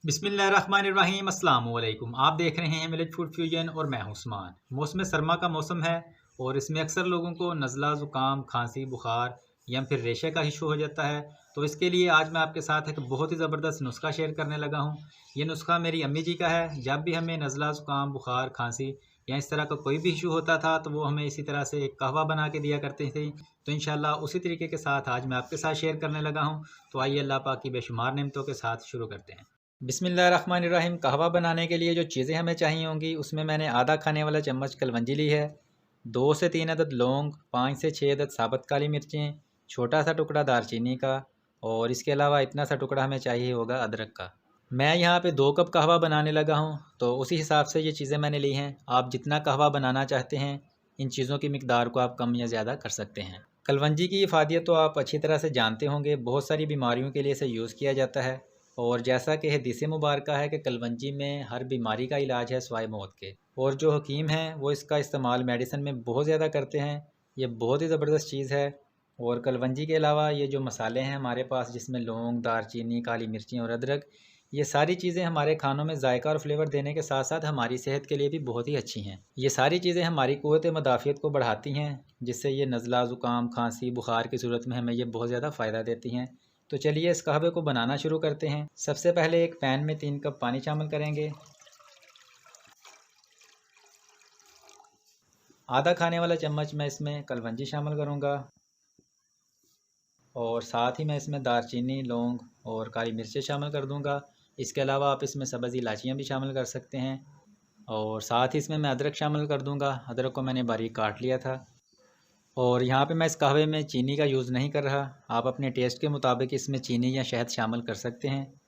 बिस्मिल्लाहिर्रहमानिर्रहीम अस्सलाम वालेकुम। आप देख रहे हैं मिलेट फूड फ्यूजन और मैं हूं उस्मान। मौसम सरमा का मौसम है और इसमें अक्सर लोगों को नज़ला, ज़ुकाम, खांसी, बुखार या फिर रेशे का इशू हो जाता है। तो इसके लिए आज मैं आपके साथ एक बहुत ही ज़बरदस्त नुस्खा शेयर करने लगा हूं। ये नुस्खा मेरी अम्मी जी का है। जब भी हमें नज़ला, ज़ुकाम, बुखार, खांसी या इस तरह का कोई भी इशू होता था तो वो हमें इसी तरह से एक कहवा बना के दिया करते थे। तो इंशाल्लाह उसी तरीके के साथ आज मैं आपके साथ शेयर करने लगा हूँ। तो आइए अल्लाह पाक की बेशुमार नेमतों के साथ शुरू करते हैं। बिस्मिल्लाहिर्रहमानिर्रहीम। कहवा बनाने के लिए जो चीज़ें हमें चाहिए होंगी उसमें मैंने आधा खाने वाला चम्मच कलवंजी ली है, 2 से 3 अदद लौंग, 5 से 6 अदद साबुत काली मिर्चें, छोटा सा टुकड़ा दारचीनी का और इसके अलावा इतना सा टुकड़ा हमें चाहिए होगा अदरक का। मैं यहाँ पे 2 कप कहवा बनाने लगा हूँ तो उसी हिसाब से ये चीज़ें मैंने ली हैं। आप जितना कहवा बनाना चाहते हैं इन चीज़ों की मिकदार को आप कम या ज़्यादा कर सकते हैं। कलवंजी की इफ़ादियत तो आप अच्छी तरह से जानते होंगे, बहुत सारी बीमारियों के लिए इसे यूज़ किया जाता है और जैसा कि हदीस मुबारका है कि कलवंजी में हर बीमारी का इलाज है सिवाय मौत के। और जो हकीम हैं वो इसका इस्तेमाल मेडिसिन में बहुत ज़्यादा करते हैं। ये बहुत ही ज़बरदस्त चीज़ है। और कलवंजी के अलावा ये जो मसाले हैं हमारे पास, जिसमें लौंग, दारचीनी, काली मिर्ची और अदरक, ये सारी चीज़ें हमारे खानों में जायका और फ्लेवर देने के साथ साथ हमारी सेहत के लिए भी बहुत ही अच्छी हैं। ये सारी चीज़ें हमारी क़ुव्वत मदाफ़ियत को बढ़ाती हैं, जिससे ये नज़ला, ज़ुकाम, खांसी, बुखार की सूरत में हमें ये बहुत ज़्यादा फ़ायदा देती हैं। तो चलिए इस कहवे को बनाना शुरू करते हैं। सबसे पहले एक पैन में 3 कप पानी शामिल करेंगे। आधा खाने वाला चम्मच मैं इसमें कलवंजी शामिल करूंगा और साथ ही मैं इसमें दारचीनी, लौंग और काली मिर्चें शामिल कर दूंगा। इसके अलावा आप इसमें सब्ज़ इलायचियाँ भी शामिल कर सकते हैं और साथ ही इसमें मैं अदरक शामिल कर दूंगा। अदरक को मैंने बारीक काट लिया था। और यहाँ पे मैं इस कहवे में चीनी का यूज़ नहीं कर रहा। आप अपने टेस्ट के मुताबिक इसमें चीनी या शहद शामिल कर सकते हैं।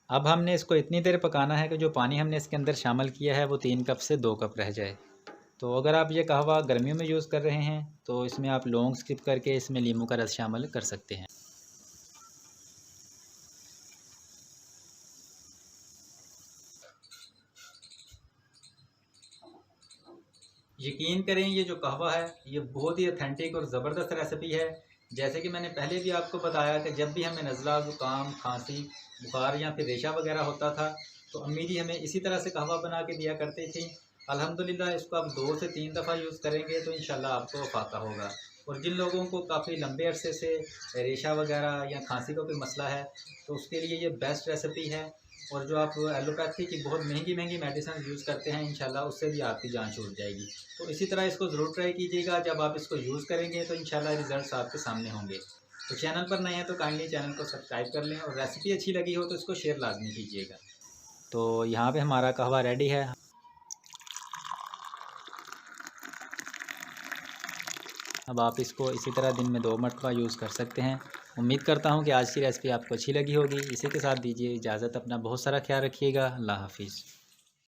अब हमने इसको इतनी देर पकाना है कि जो पानी हमने इसके अंदर शामिल किया है वो 3 कप से 2 कप रह जाए। तो अगर आप ये कहवा गर्मियों में यूज़ कर रहे हैं तो इसमें आप लौंग स्किप करके इसमें नींबू का रस शामिल कर सकते हैं। यकीन करें ये जो कहवा है ये बहुत ही ऑथेंटिक और ज़बरदस्त रेसिपी है। जैसे कि मैंने पहले भी आपको बताया कि जब भी हमें नज़ला, ज़ुकाम, खांसी, बुखार या फिर रेशा वगैरह होता था तो अम्मी जी हमें इसी तरह से कहवा बना के दिया करती थी। अल्हम्दुलिल्लाह इसको आप 2 से 3 दफ़ा यूज़ करेंगे तो इंशाल्लाह आपको फ़ायदा होगा। और जिन लोगों को काफ़ी लंबे अरसे से रेशा वगैरह या खांसी का कोई मसला है तो उसके लिए ये बेस्ट रेसिपी है। और जो आप एलोपैथी की बहुत महंगी महंगी मेडिसिन यूज़ करते हैं इंशाल्लाह उससे भी आपकी जान छूट जाएगी। तो इसी तरह इसको ज़रूर ट्राई कीजिएगा। जब आप इसको यूज़ करेंगे तो इंशाल्लाह रिज़ल्ट्स आपके सामने होंगे। तो चैनल पर नए हैं तो काइंडली चैनल को सब्सक्राइब कर लें और रेसिपी अच्छी लगी हो तो इसको शेयर लाजमी कीजिएगा। तो यहाँ पे हमारा कहवा रेडी है। अब आप इसको इसी तरह दिन में 2 मरतबा यूज़ कर सकते हैं। उम्मीद करता हूँ कि आज की रेसिपी आपको अच्छी लगी होगी। इसी के साथ दीजिए इजाज़त। अपना बहुत सारा ख्याल रखिएगा। अल्लाह हाफ़िज़।